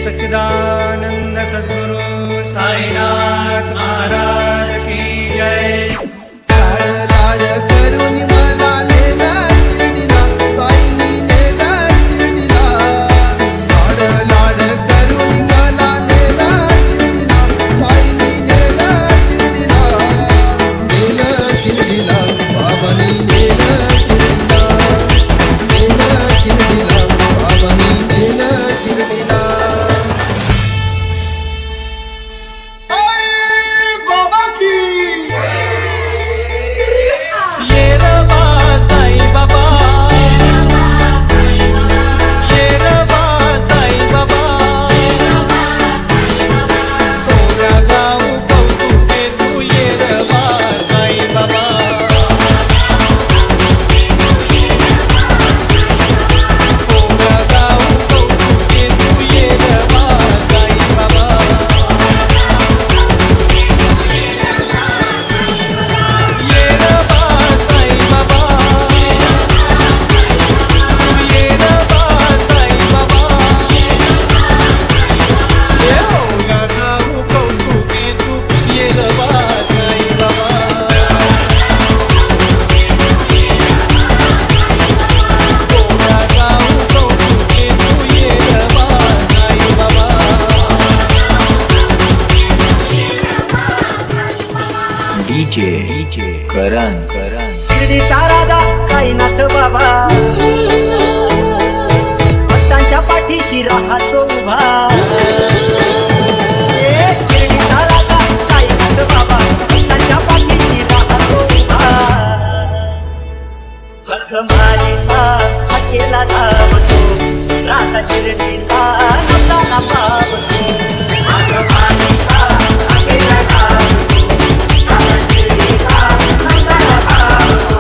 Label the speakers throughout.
Speaker 1: सच्चिदानंद सद्गुरु साईनाथ महाराज की जय।
Speaker 2: लाड करून मला नेला शिर्डीला, साईनी नेला शिर्डीला। लाड करून मला नेला शिर्डीला, साईनी नेला शिर्डीला। नेला शिर्डीला, बाबांनी नेला शिर्डीला। नेला शिर्डीला, बाबांनी नेला शिर्डीला।
Speaker 3: डीजे करण
Speaker 4: शिर्डीचा राजा साईनाथ बाबा, भक्तांच्या पाठीशी राहतो उभा। शिर्डीचा राजा साईनाथ बाबा, भक्तांच्या पाठीशी राहतो उभा। मालिका हाकेला धावतो, राजा शिर्डीला नवताना पावतो। मालिका हाकेला धावतो, राजा शिर्डीला नवताना पावतो।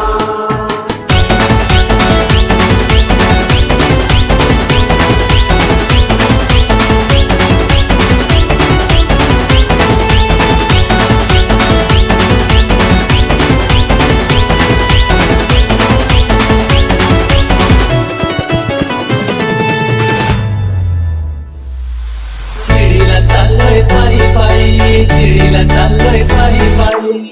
Speaker 5: शिर्डीला चाललोय पायी पायी, शिर्डीला चाललोय पायी पायी।